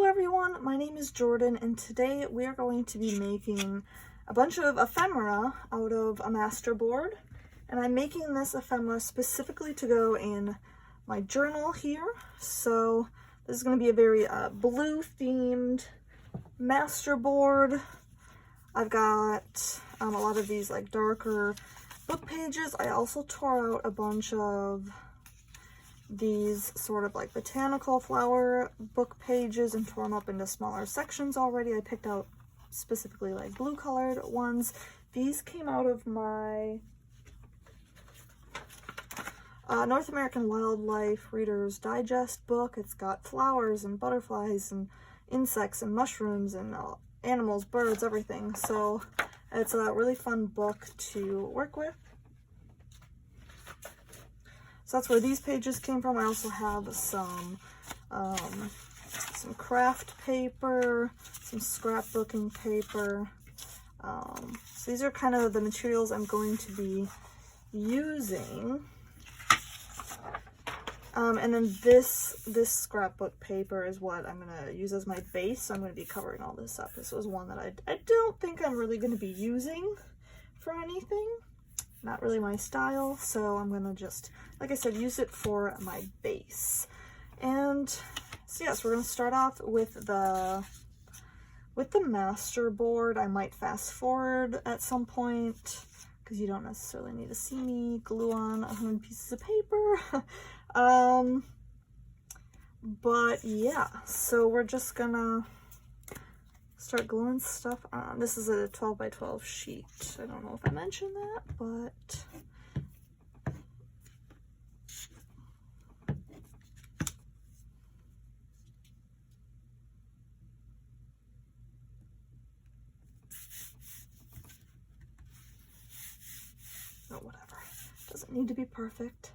everyone, my name is Jordan and today we are going to be making a bunch of ephemera out of a Masterboard, and I'm making this ephemera specifically to go in my journal here. So this is going to be a very blue themed Masterboard. I've got a lot of these like darker book pages. I also tore out a bunch of these sort of like botanical flower book pages and tore them up into smaller sections already. I picked out specifically like blue colored ones. These came out of my North American Wildlife Reader's Digest book. It's got flowers and butterflies and insects and mushrooms and animals, birds, everything. So it's a really fun book to work with. So that's where these pages came from. I also have some craft paper, some scrapbooking paper. So these are kind of the materials I'm going to be using. And then this scrapbook paper is what I'm going to use as my base. So I'm going to be covering all this up. This was one that I don't think I'm really going to be using for anything. Not really my style, so I'm gonna just, like I said, use it for my base. And so yes, we're gonna start off with the Masterboard. I might fast forward at some point because you don't necessarily need to see me glue on 100 pieces of paper. But yeah, so we're just gonna start gluing stuff on. This is a 12 by 12 sheet. I don't know if I mentioned that, but oh, whatever. Doesn't need to be perfect.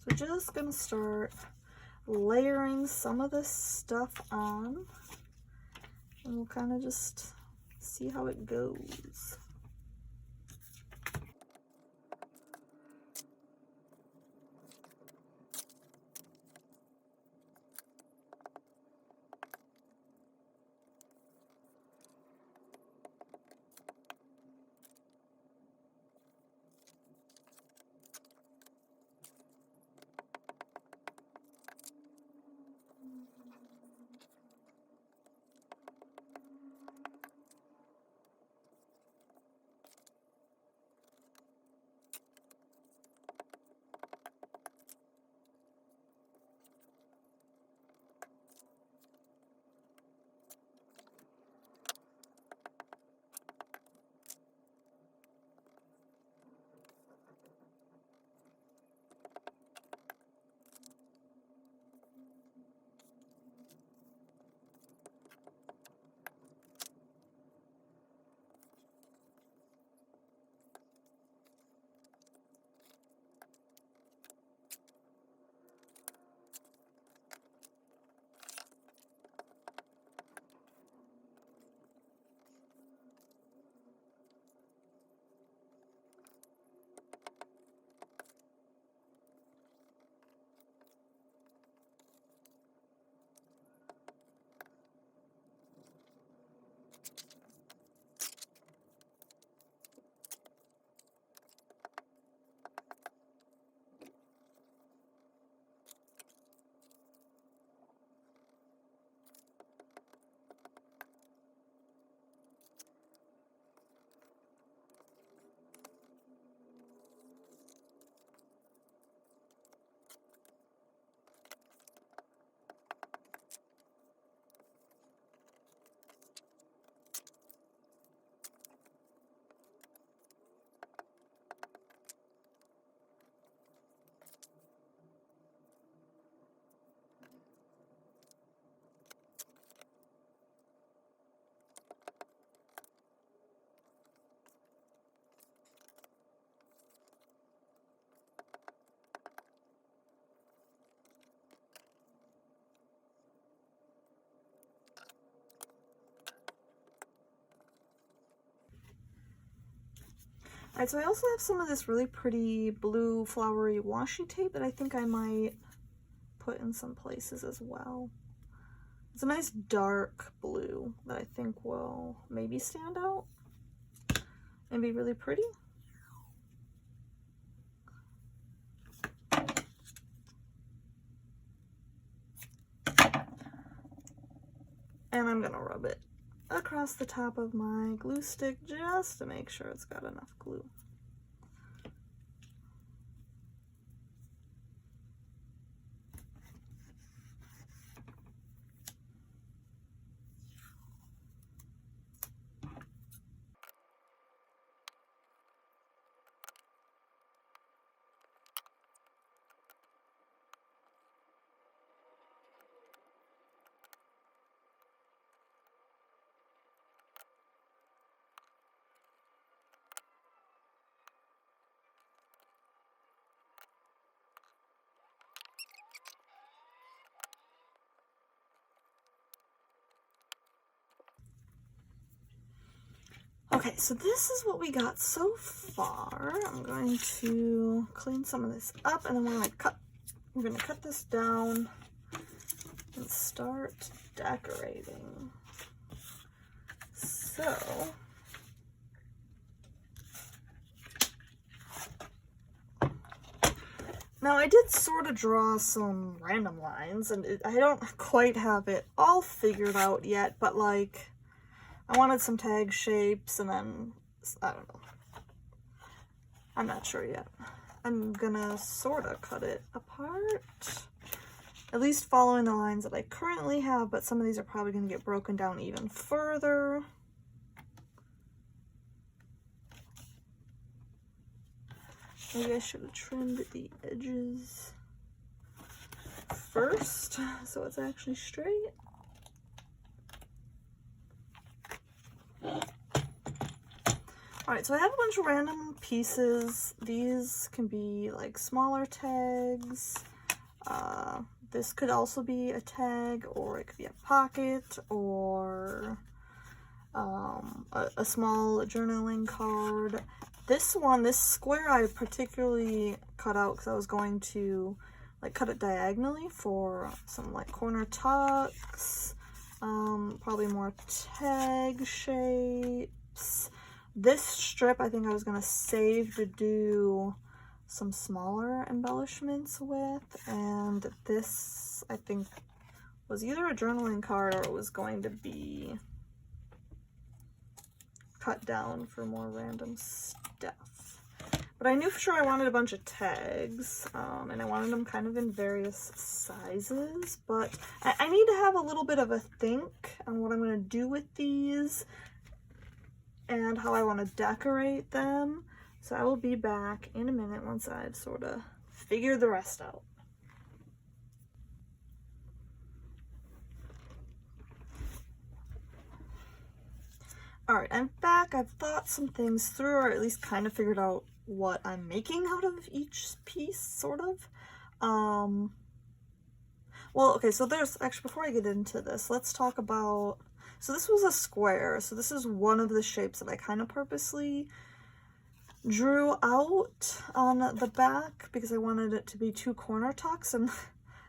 So just gonna start layering some of this stuff on, and we'll kind of just see how it goes. Alright, so I also have some of this really pretty blue flowery washi tape that I think I might put in some places as well. It's a nice dark blue that I think will maybe stand out and be really pretty. And I'm gonna rub it across the top of my glue stick just to make sure it's got enough glue. Okay, so this is what we got so far. I'm going to clean some of this up, and then we're gonna cut this down and start decorating. So now I did sort of draw some random lines, and I don't quite have it all figured out yet, but like I wanted some tag shapes, and then, I don't know. I'm not sure yet. I'm gonna sort of cut it apart, at least following the lines that I currently have, but some of these are probably gonna get broken down even further. Maybe I should have trimmed the edges first, so it's actually straight. Alright, so I have a bunch of random pieces. These can be like smaller tags. This could also be a tag, or it could be a pocket, or a small journaling card. This one, this square, I particularly cut out because I was going to like cut it diagonally for some like corner tucks, probably more tag shapes. This strip I think I was gonna save to do some smaller embellishments with, and this I think was either a journaling card or it was going to be cut down for more random stuff. But I knew for sure I wanted a bunch of tags, and I wanted them kind of in various sizes, but I need to have a little bit of a think on what I'm going to do with these and how I want to decorate them. So I will be back in a minute once I've sort of figured the rest out. Alright, I'm back. I've thought some things through, or at least kind of figured out what I'm making out of each piece, sort of. Well, okay, so there's, actually, before I get into this, let's talk about, so this was a square, so this is one of the shapes that I kind of purposely drew out on the back because I wanted it to be 2 corner tucks, and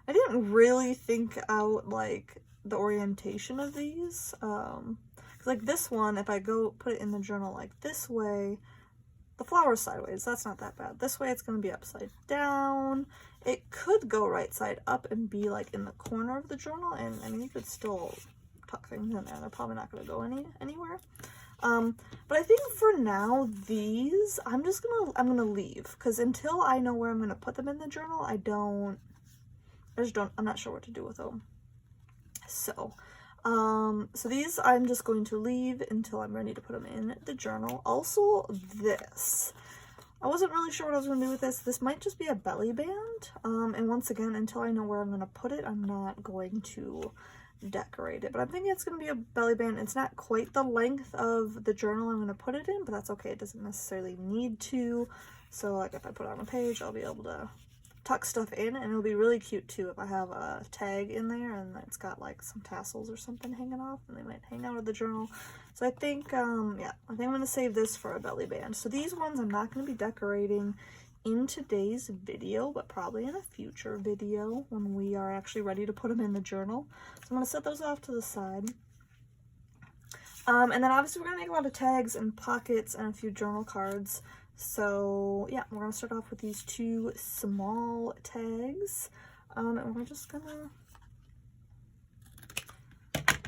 I didn't really think out, like, the orientation of these, like this one, if I go put it in the journal like this way, the flower's sideways, that's not that bad. This way it's going to be upside down. It could go right side up and be like in the corner of the journal, and I mean you could still tuck things in there. They're probably not going to go anywhere. But I think for now these I'm gonna leave, because until I know where I'm gonna put them in the journal, I'm not sure what to do with them. So so these I'm just going to leave until I'm ready to put them in the journal. Also, this. I wasn't really sure what I was going to do with this. This might just be a belly band. And once again, until I know where I'm going to put it, I'm not going to decorate it. But I'm thinking it's going to be a belly band. It's not quite the length of the journal I'm going to put it in, but that's okay. It doesn't necessarily need to. So, like, if I put it on a page, I'll be able to tuck stuff in, and it'll be really cute too if I have a tag in there and it's got like some tassels or something hanging off, and they might hang out of the journal. So I think, yeah, I think I'm going to save this for a belly band. So these ones I'm not going to be decorating in today's video, but probably in a future video when we are actually ready to put them in the journal. So I'm going to set those off to the side. And then obviously we're going to make a lot of tags and pockets and a few journal cards. So yeah, we're going to start off with these 2 small tags. And we're just going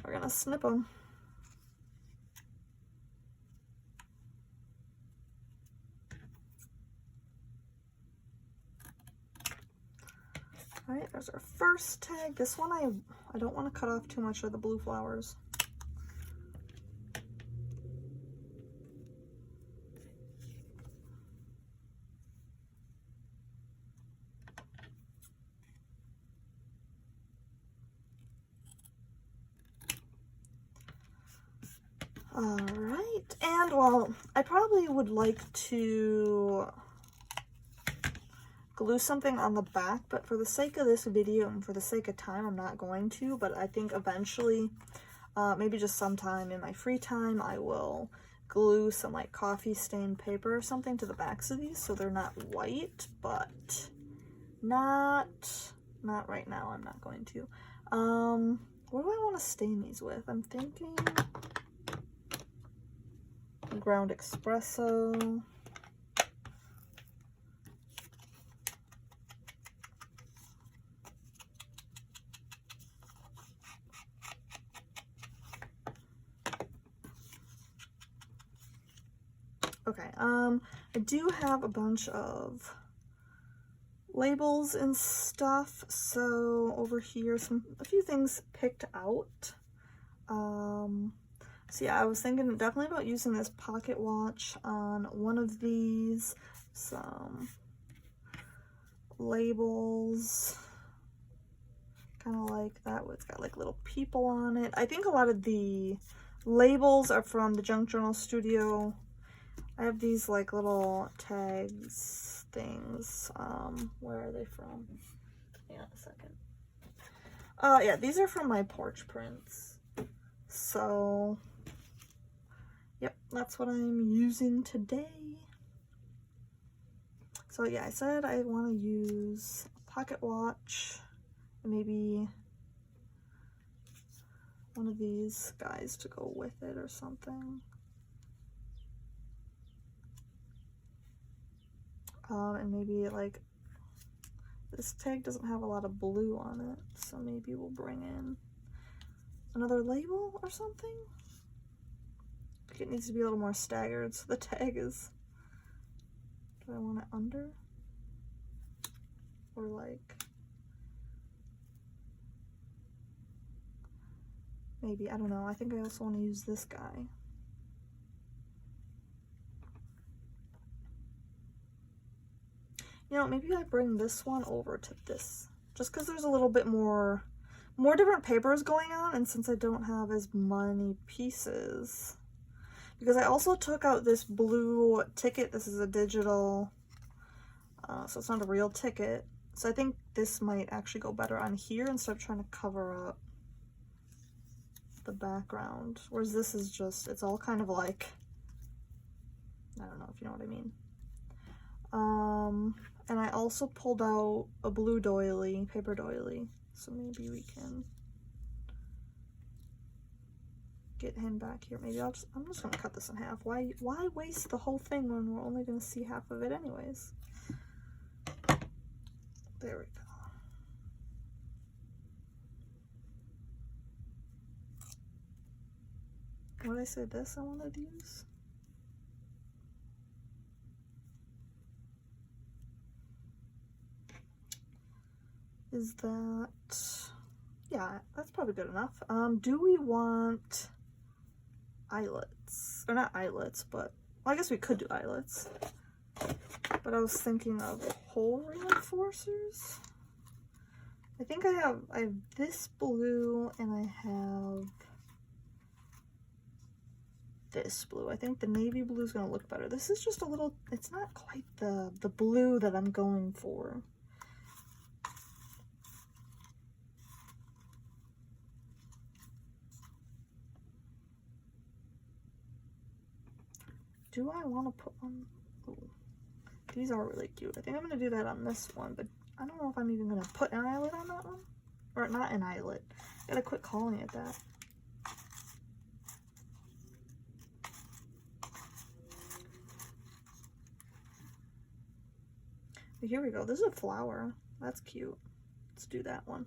to snip them. All right, there's our first tag. This one I don't want to cut off too much of the blue flowers. All right, and well, I probably would like to glue something on the back, but for the sake of this video and for the sake of time, I'm not going to, but I think eventually, maybe just sometime in my free time, I will glue some like coffee stained paper or something to the backs of these so they're not white, but not right now. I'm not going to. What do I want to stain these with? I'm thinking ground espresso. Okay, I do have a bunch of labels and stuff, so over here, a few things picked out. So yeah, I was thinking definitely about using this pocket watch on one of these, some labels, kind of like that, it's got like little people on it. I think a lot of the labels are from the Junk Journal Studio. I have these like little tags things. Where are they from? Hang on a second. Yeah, these are from my porch prints. So, yep, that's what I'm using today. So yeah, I said I want to use a pocket watch and maybe one of these guys to go with it or something. And maybe like this tag doesn't have a lot of blue on it, so maybe we'll bring in another label or something. I think it needs to be a little more staggered, so the tag is, do I want it under? Or like, maybe, I don't know. I think I also want to use this guy. You know, maybe I bring this one over to this, just because there's a little bit more different papers going on, and since I don't have as many pieces, because I also took out this blue ticket. This is a digital, so it's not a real ticket, so I think this might actually go better on here instead of trying to cover up the background, whereas this is just, it's all kind of like, I don't know if you know what I mean. And I also pulled out a blue doily, paper doily, so maybe we can get him back here. Maybe I'm just gonna cut this in half. Why waste the whole thing when we're only gonna see half of it anyways? There we go. What did I say this I wanted to use? Is that, yeah, that's probably good enough. Do we want eyelets? Or not eyelets, but, well, I guess we could do eyelets. But I was thinking of hole reinforcers. I think I have this blue and I have this blue. I think the navy blue is going to look better. This is just a little, it's not quite the blue that I'm going for. do I want to put on? Ooh, these are really cute. I think I'm going to do that on this one, but I don't know if I'm even going to put an eyelet on that one. Or not an eyelet. Gotta quit calling it that. But here we go. This is a flower. That's cute. Let's do that one.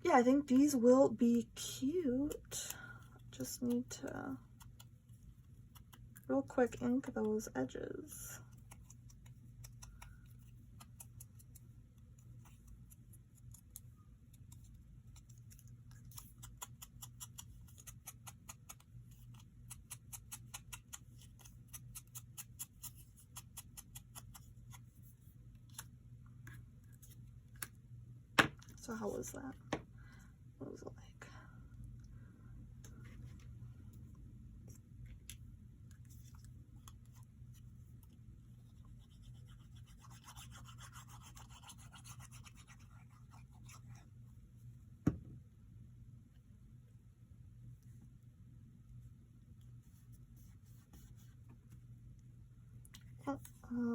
Yeah, I think these will be cute. Just need to real quick ink those edges. So how was that? What was it like?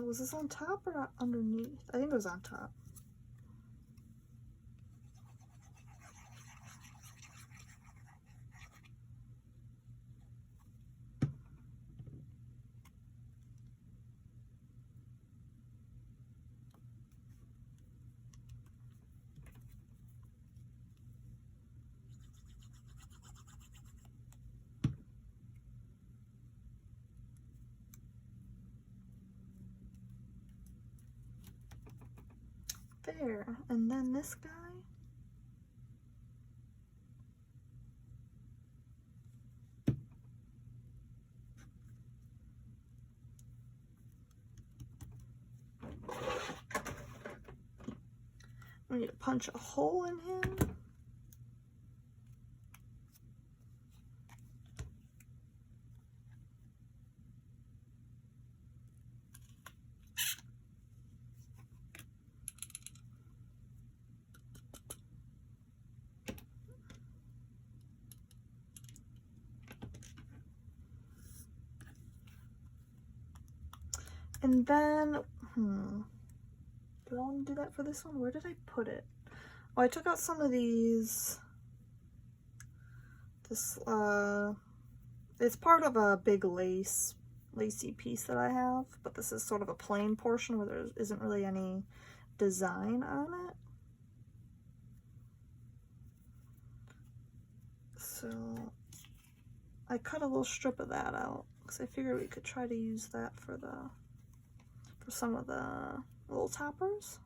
Was this on top or underneath? I think it was on top. There, and then this guy. I need to punch a hole in him. And then, do I want to do that for this one? Where did I put it? Oh, I took out some of these. This, it's part of a big lacy piece that I have, but this is sort of a plain portion where there isn't really any design on it. So I cut a little strip of that out because I figured we could try to use that for some of the little toppers.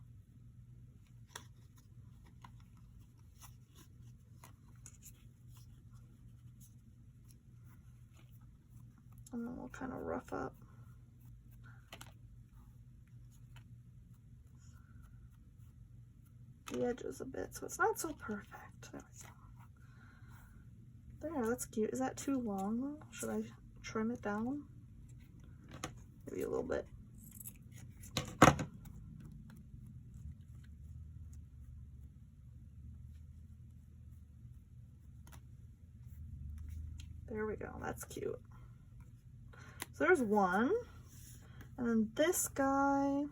And then we'll kind of rough up the edges a bit so it's not so perfect. There we go. There, that's cute. Is that too long though? Should I trim it down? Maybe a little bit. There we go, that's cute. So there's one, and then this guy,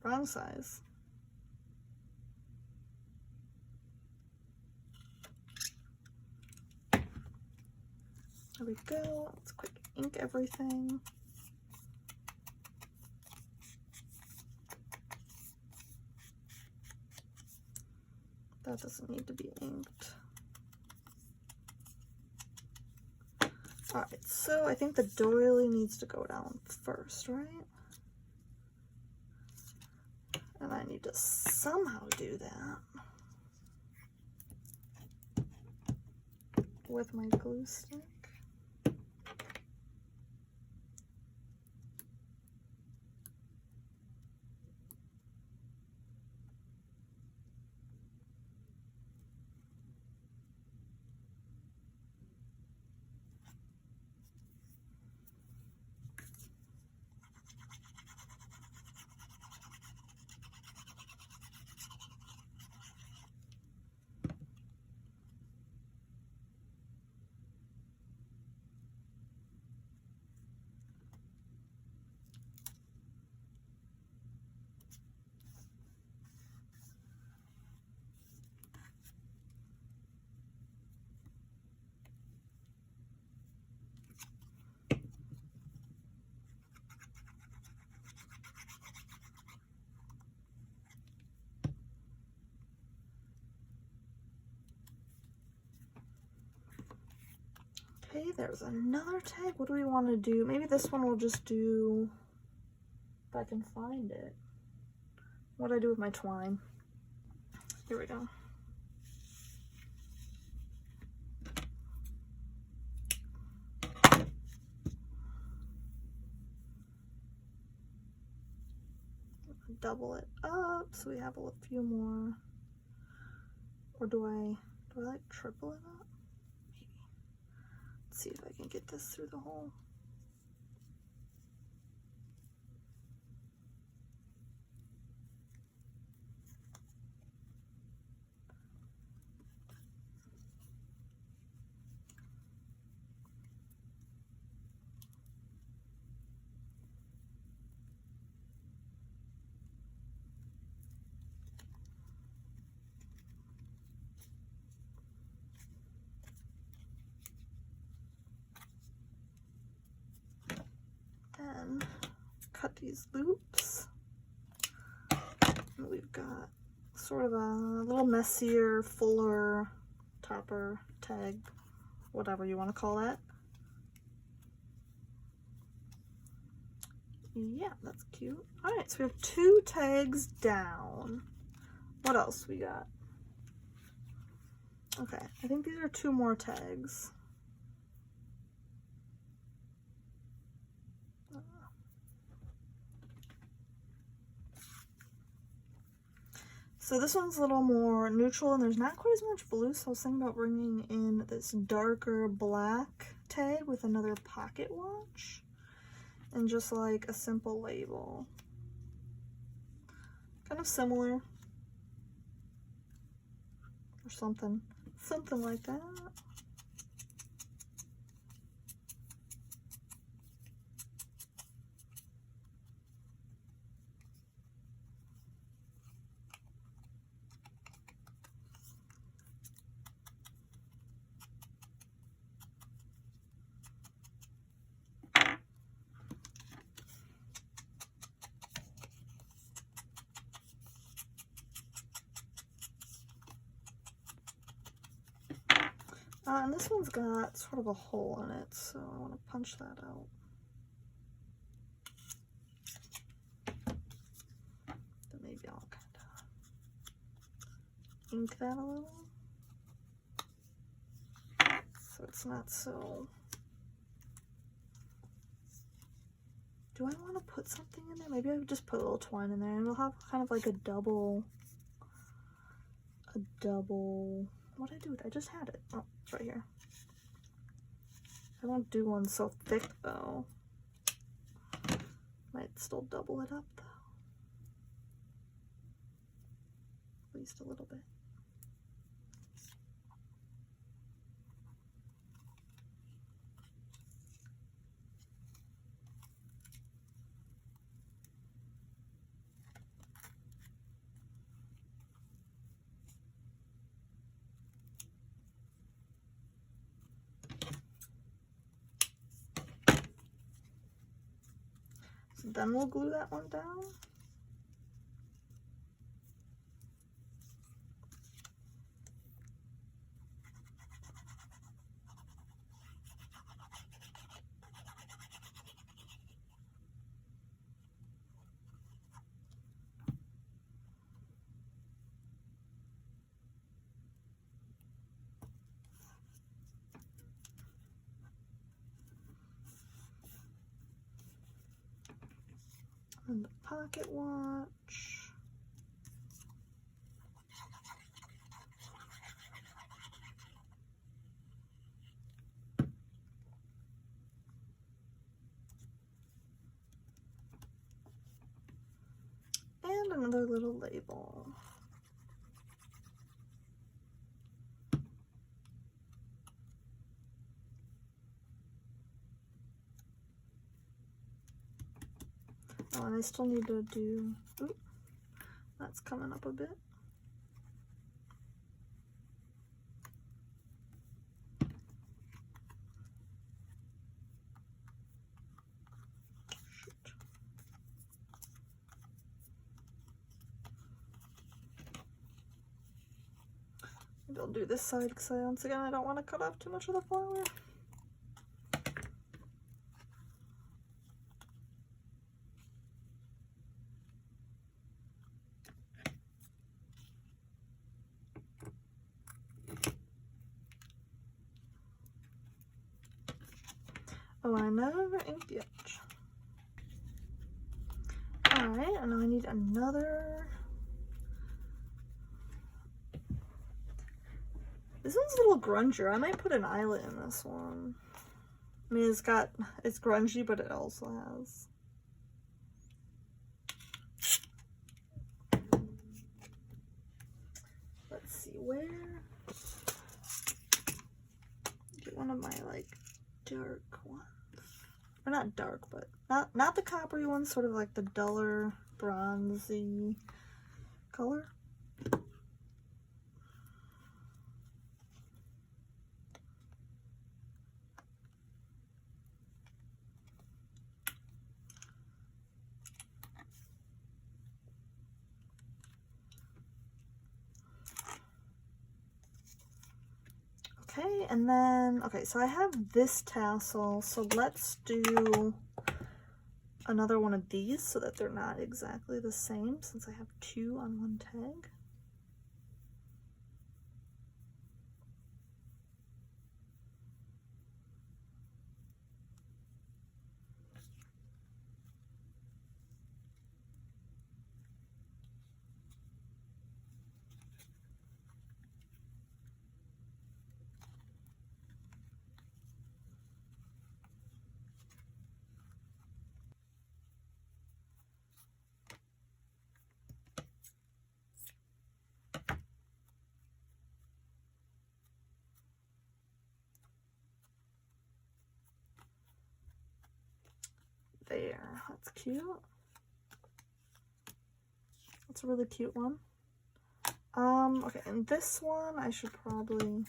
wrong size. There we go. Let's quick ink everything. That doesn't need to be inked. All right, so I think the doily needs to go down first, right? And I need to somehow do that with my glue stick. Okay, there's another tag. What do we want to do? Maybe this one we'll just do, if I can find it. What do I do with my twine? Here we go. Double it up so we have a few more. Or do I like triple it up? Maybe. Let's see if I can get this through the hole. And cut these loops. And we've got sort of a little messier, fuller topper tag, whatever you want to call that. Yeah, that's cute. All right, so we have 2 tags down. What else we got? Okay, I think these are 2 more tags. So this one's a little more neutral and there's not quite as much blue, so I was thinking about bringing in this darker black tag with another pocket watch and just like a simple label. Kind of similar or something like that. And this one's got sort of a hole in it, so I want to punch that out. Then maybe I'll kind of ink that a little, so it's not so... Do I want to put something in there? Maybe I would just put a little twine in there, and we'll have kind of like a double... What did I do with it? I just had it. Oh, it's right here. I won't do one so thick though. Might still double it up though. At least a little bit. Then we'll glue that one down. And the pocket watch. And another little label. Oh, and I still need to do, oop, that's coming up a bit. Shoot. Maybe I'll do this side because once again I don't want to cut off too much of the flower. Oh, I never inked the edge. Alright, and now I need another. This one's a little grungier. I might put an eyelet in this one. I mean, it's grungy, but it also has. Let's see, where? Get one of my, like, dark ones. Or not dark, but not the coppery ones, sort of like the duller bronzy color. Okay, and then, okay, so I have this tassel, so let's do another one of these so that they're not exactly the same, since I have two on one tag. There, that's cute. That's a really cute one. Okay, and this one I should probably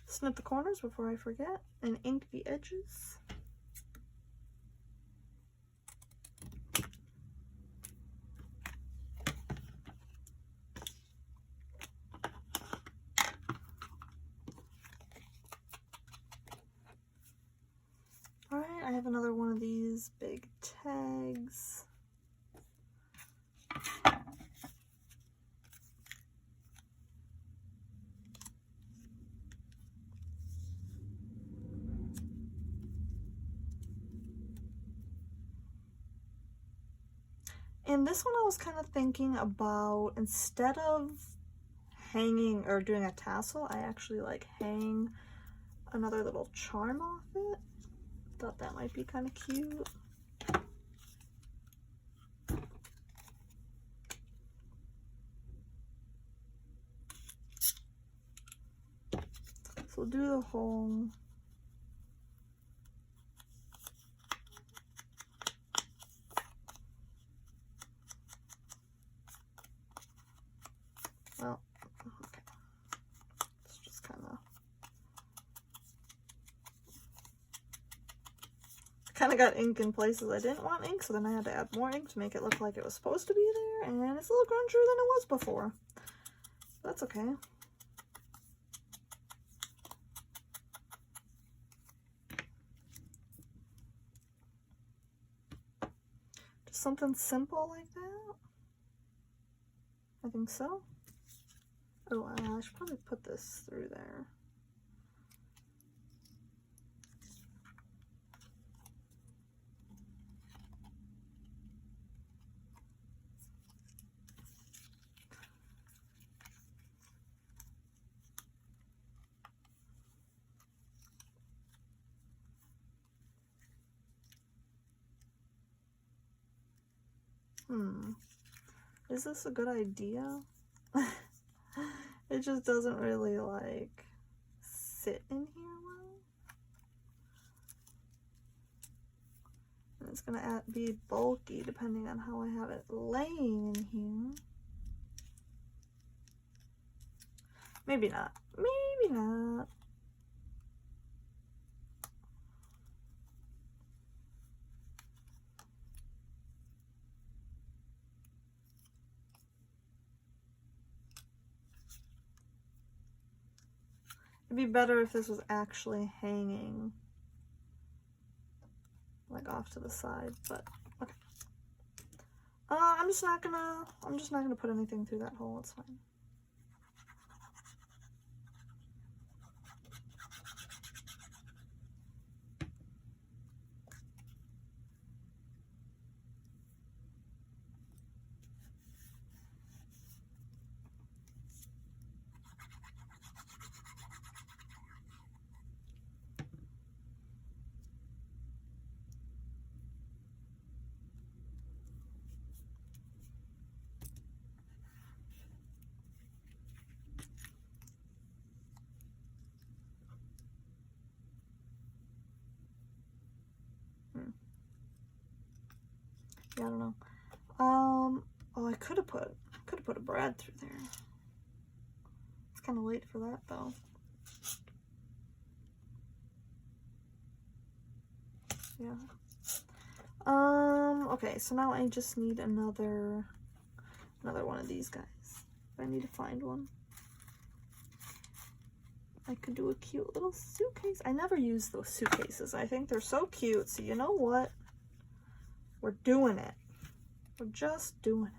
snip the corners before I forget and ink the edges. Alright, I have another one of these big tags. And this one I was kind of thinking about, instead of hanging or doing a tassel, I actually like hang another little charm off it. Thought that might be kind of cute. So we'll do the whole. Well, okay. Let's just kind of got ink in places I didn't want ink, so then I had to add more ink to make it look like it was supposed to be there, and it's a little grungier than it was before. That's okay. Just something simple like that. I think so. Oh, I should probably put this through there. Is this a good idea? It just doesn't really like sit in here well. And it's gonna be bulky depending on how I have it laying in here. Maybe not. Maybe not. It'd be better if this was actually hanging like off to the side, but okay. I'm just not gonna put anything through that hole, it's fine. Yeah, I don't know. Oh, I could have put a brad through there. It's kind of late for that though. Yeah. Okay, so now I just need another one of these guys. I need to find one. I could do a cute little suitcase. I never use those suitcases. I think they're so cute. So you know what? We're doing it. We're just doing it.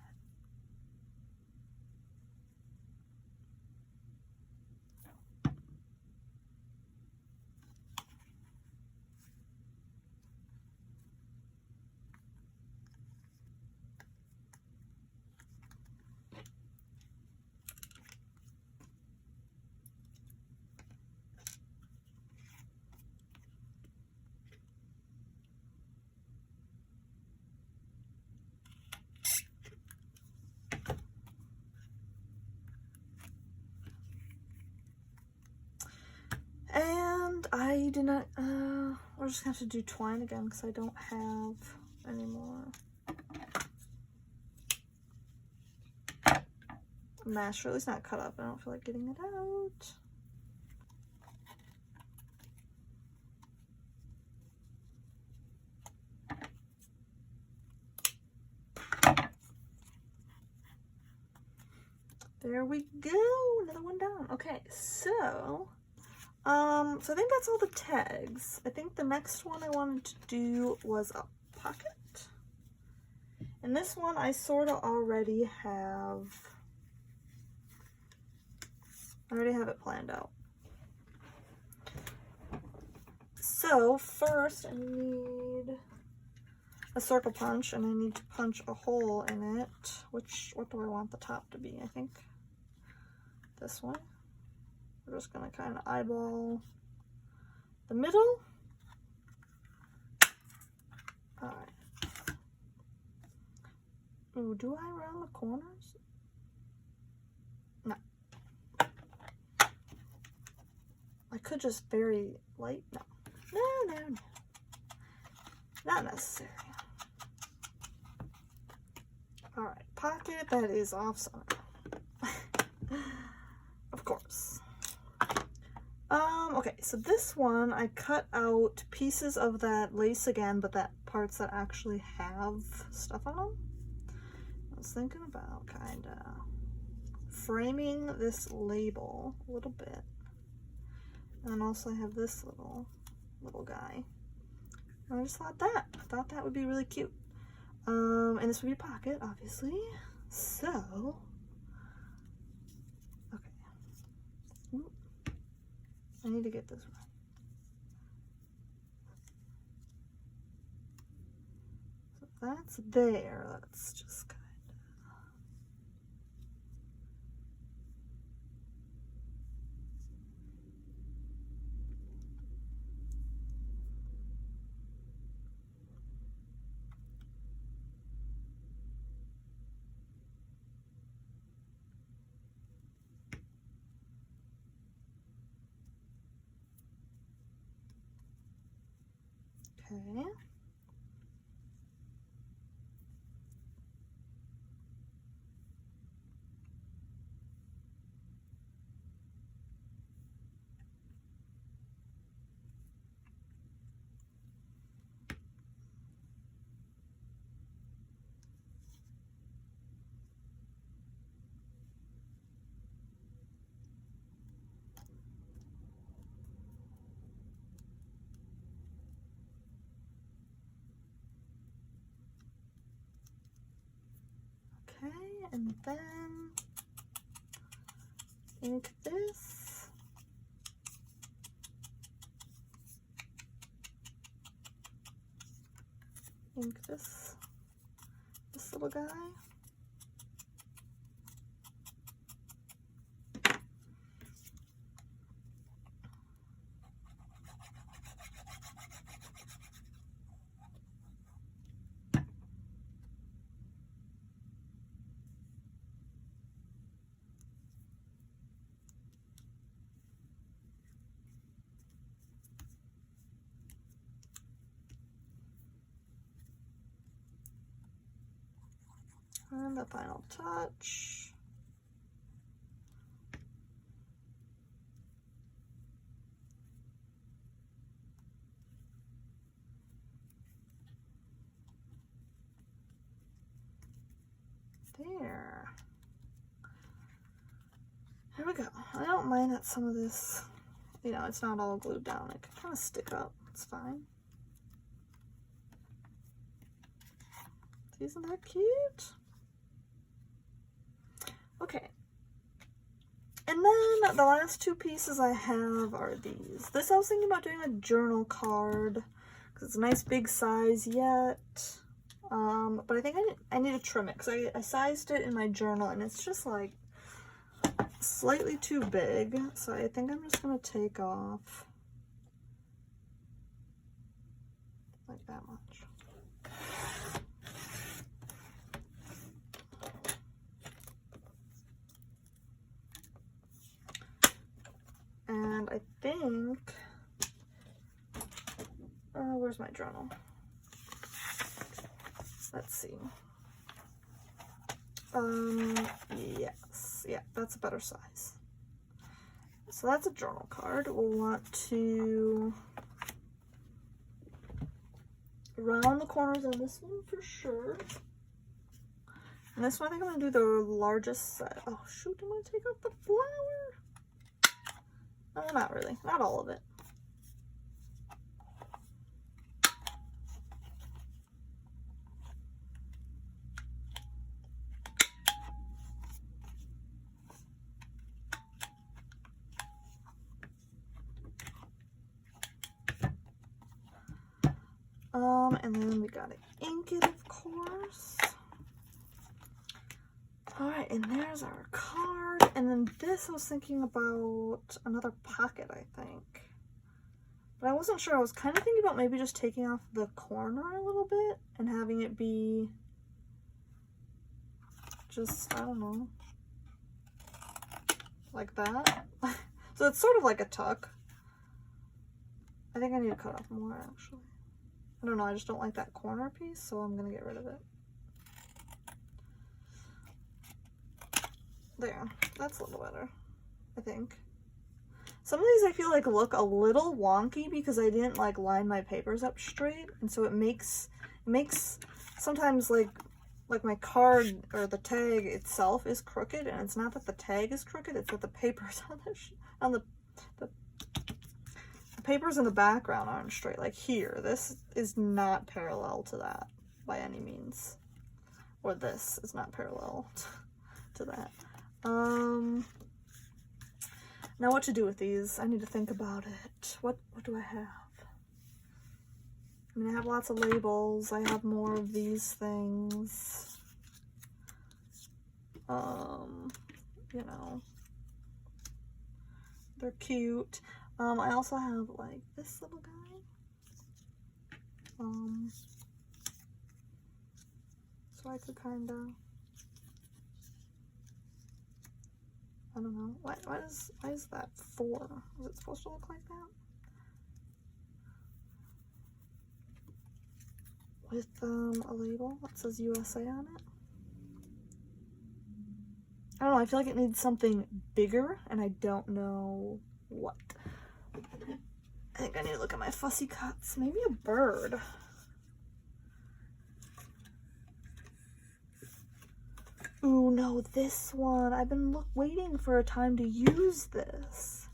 And I did not, we're just gonna have to do twine again because I don't have any more. Mesh, or at least not cut up. I don't feel like getting it out. There we go, another one down. Okay, so I think that's all the tags. I think the next one I wanted to do was a pocket. And this one I sort of already have it planned out. So first I need a circle punch, and I need to punch a hole in it. What do I want the top to be? I think this one. We're just gonna kind of eyeball the middle. All right. Ooh, do I round the corners? No. I could just very light. No. No. Not necessary. All right, pocket that is off center. Of course. Okay, so this one I cut out pieces of that lace again, but that parts that actually have stuff on them. I was thinking about kind of framing this label a little bit, and then also I have this little guy. And I just thought that would be really cute. And this would be a pocket, obviously. So, okay. Ooh. I need to get this right. So that's there. That's just kind okay. Okay, and then ink this. Ink this little guy. And the final touch. There. Here we go. I don't mind that some of this, you know, it's not all glued down. It can kind of stick up. It's fine. Isn't that cute? Okay. And then the last two pieces I have are these. This I was thinking about doing a journal card because it's a nice big size yet. But I think I need to trim it because I sized it in my journal and it's just like slightly too big. So I think I'm just going to take off like that much. And I think, where's my journal? Let's see. Yes, yeah, that's a better size. So that's a journal card. We'll want to round the corners on this one for sure. And this one, I think I'm gonna do the largest set. Oh shoot, I'm gonna take off the flower. No, not really, not all of it. And then we gotta ink it, of course. All right, and there's our card. And then this, I was thinking about another pocket, I think. But I wasn't sure. I was kind of thinking about maybe just taking off the corner a little bit and having it be just, I don't know, like that. So it's sort of like a tuck. I think I need to cut off more, actually. I don't know, I just don't like that corner piece, so I'm gonna get rid of it. There, that's a little better, I think. Some of these I feel like look a little wonky because I didn't like line my papers up straight, and so it makes sometimes like my card or the tag itself is crooked, and it's not that the tag is crooked, it's that the papers on the papers in the background aren't straight. Like here, this is not parallel to that by any means, or this is not parallel to that. Now what to do with these? I need to think about it. What do I have? I mean, I have lots of labels. I have more of these things. You know, they're cute. I also have like this little guy. So I could kind of, I don't know. Why is that 4? Is it supposed to look like that? With a label that says USA on it. I don't know, I feel like it needs something bigger and I don't know what. I think I need to look at my fussy cuts. Maybe a bird. Ooh, no, this one. I've been waiting for a time to use this.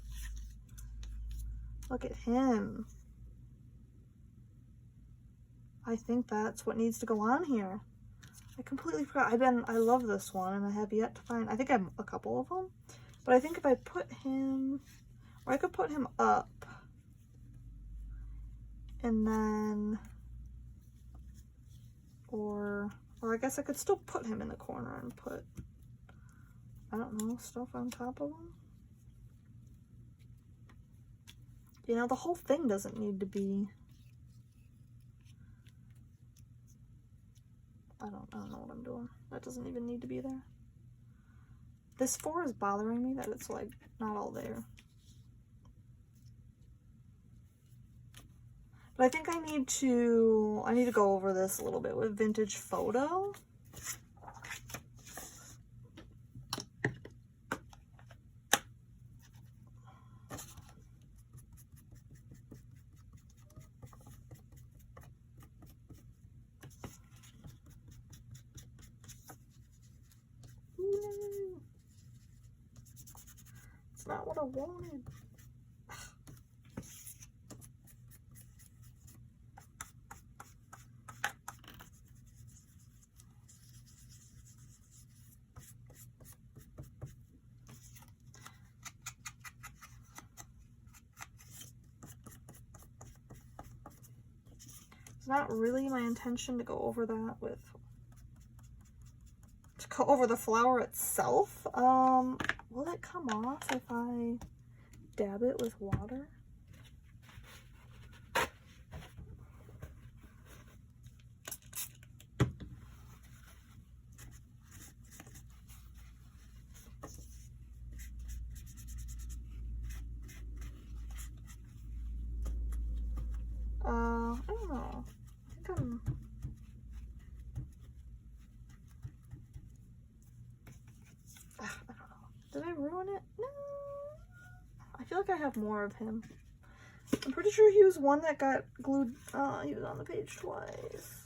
Look at him. I think that's what needs to go on here. I completely forgot. I love this one and I have yet to find, I think I have a couple of them. But I think if I put him, or I could put him up and then, or I guess I could still put him in the corner and put, I don't know, stuff on top of him. You know, the whole thing doesn't need to be, I don't know what I'm doing. That doesn't even need to be there. This 4 is bothering me that it's like not all there. But I think I need to go over this a little bit with Vintage Photo. not what I wanted. It's not really my intention to go over that with, to go over the flower itself. Will it come off if I dab it with water? I don't know. I think I don't know. Did I ruin it? No. I feel like I have more of him. I'm pretty sure he was one that got glued. He was on the page twice.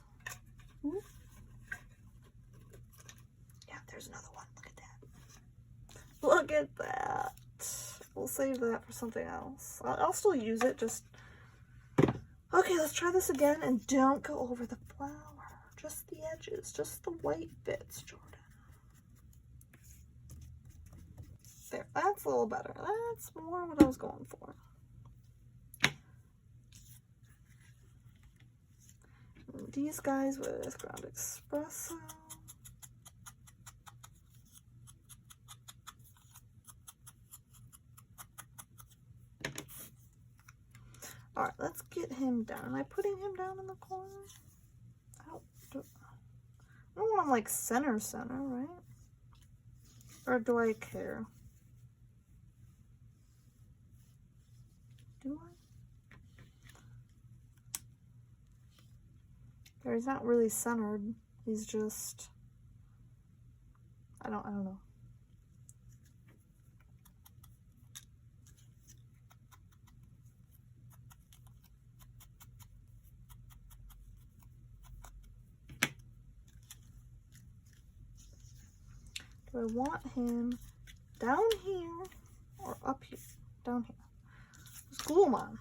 Ooh. Yeah, there's another one. Look at that. Look at that. We'll save that for something else. I'll still use it, just... Okay, let's try this again, and don't go over the flower. Just the edges, just the white bits, Jordan. There, that's a little better. That's more what I was going for. And these guys with ground espresso. Alright, let's get him down. Am I putting him down in the corner? I don't want him like center, right? Or do I care? Do I? There, he's not really centered. He's just... I don't know. Do I want him down here or up here? Down here. Let's glue him on.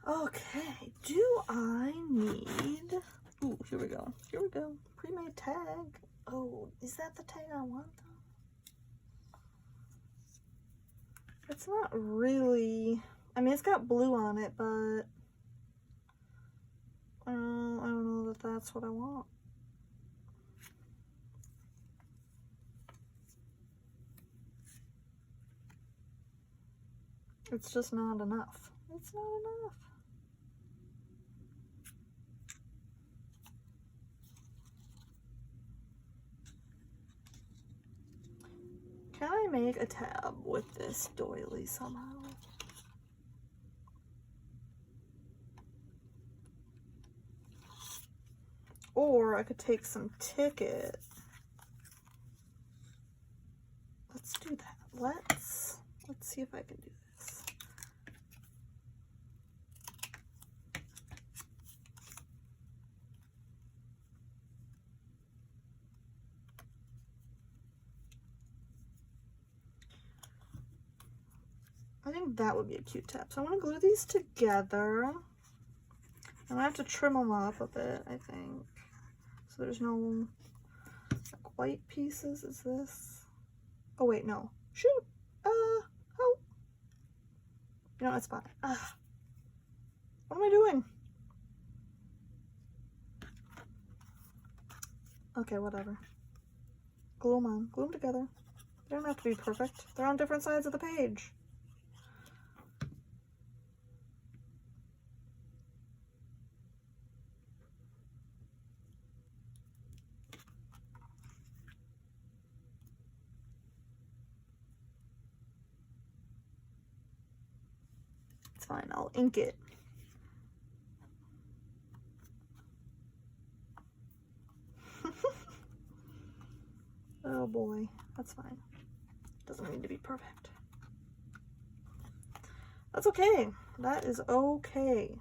Okay, do I need... Ooh, here we go. Here we go. Pre-made tag. Oh, is that the tag I want, though? It's not really... I mean, it's got blue on it, but... I don't know that that's what I want. It's just not enough. It's not enough. Can I make a tab with this doily somehow? Or I could take some ticket. Let's do that. Let's see if I can do this. I think think that would be a cute tip. So I'm going to glue these together. I'm going to have to trim them up a bit, I think. So there's no like white pieces. Is this? Oh wait, no. Shoot. Oh. You know, it's fine. What am I doing? Okay, whatever. Glue them on. Glue them together. They don't have to be perfect. They're on different sides of the page. It's fine. I'll ink it. Oh boy, that's fine. Doesn't need to be perfect. That's okay. That is okay.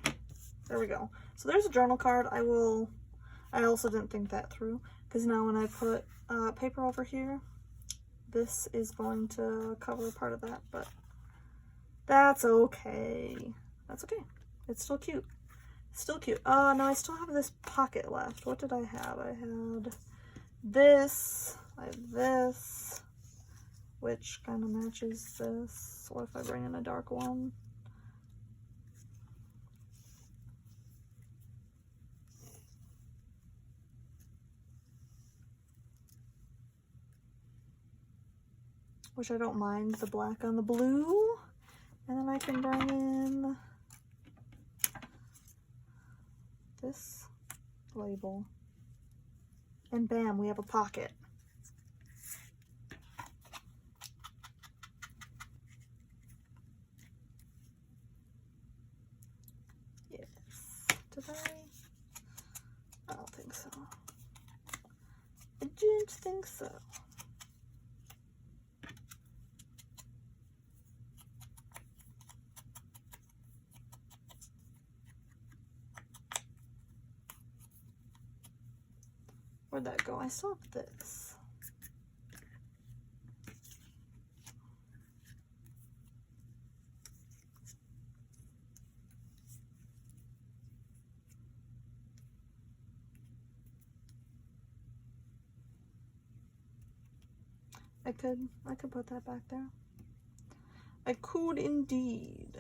There we go. So there's a journal card. I also didn't think that through, because now when I put paper over here, this is going to cover part of that, but that's okay. That's okay. It's still cute. Still cute. No, I still have this pocket left. What did I have? I had this. I have this, which kind of matches this. What if I bring in a dark one? Which I don't mind the black on the blue. And then I can bring in this label. And bam, we have a pocket. Yes. Did I don't think so. I didn't think so. Where'd that go? I still have this. I could put that back there. I could indeed.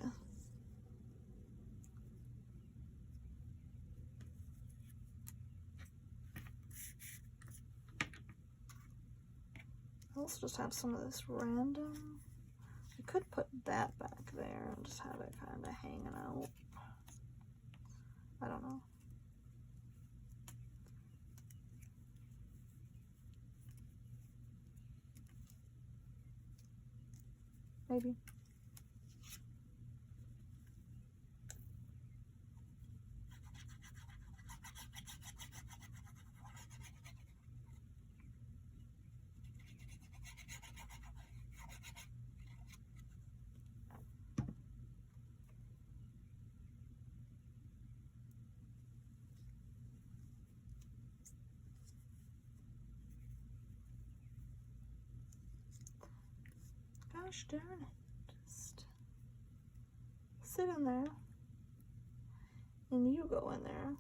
Let's just have some of this random. I could put that back there and just have it kind of hanging out. I don't know. Maybe. Gosh darn it. Just sit in there. And you go in there.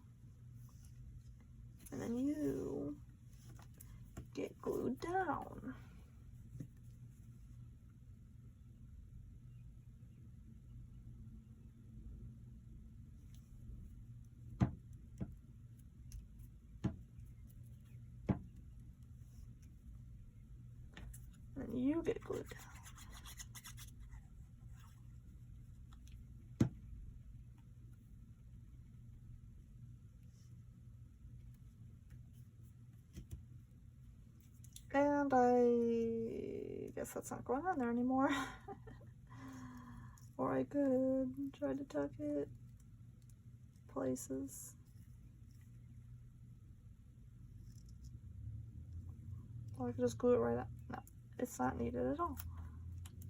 And then you get glued down. And you get glued down. And I guess that's not going on there anymore. Or I could try to tuck it places. Or I could just glue it right up. No, it's not needed at all.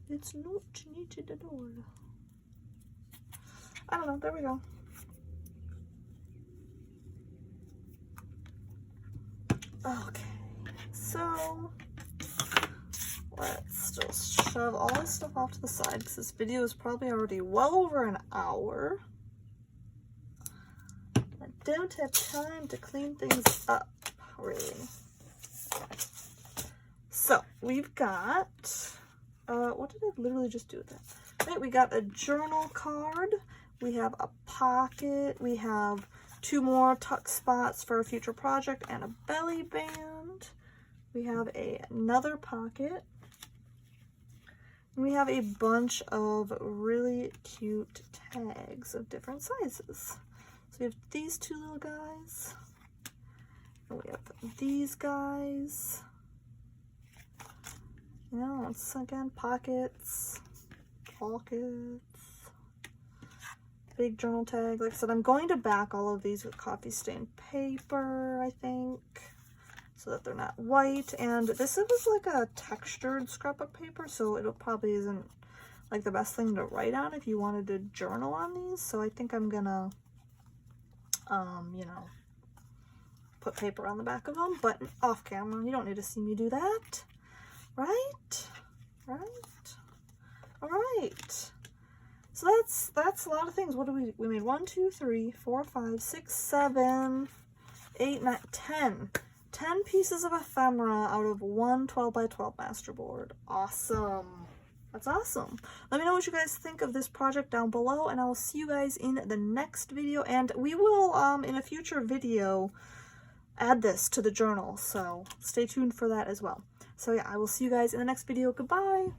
It's not needed at all. I don't know, there we go. Okay, so let's just shove all this stuff off to the side because this video is probably already well over an hour. I don't have time to clean things up, really. So we've got, what did I literally just do with that? Right, we got a journal card, we have a pocket, we have 2 more tuck spots for a future project and a belly band. We have another pocket. And we have a bunch of really cute tags of different sizes. So we have these 2 little guys. And we have these guys. You know, once again, pockets. Big journal tag. Like I said, I'm going to back all of these with coffee stained paper, I think, so that they're not white. And this is like a textured scrapbook paper, so it probably isn't like the best thing to write on if you wanted to journal on these. So I think I'm gonna, you know, put paper on the back of them, but off camera. You don't need to see me do that, right? All right. So that's a lot of things. What do we made 1, 2, 3, 4, 5, 6, 7, 8, 9, 10. 10 pieces of ephemera out of one 12 by 12 masterboard. Awesome. That's awesome. Let me know what you guys think of this project down below, and I will see you guys in the next video. And we will, in a future video, add this to the journal. So stay tuned for that as well. So yeah, I will see you guys in the next video. Goodbye.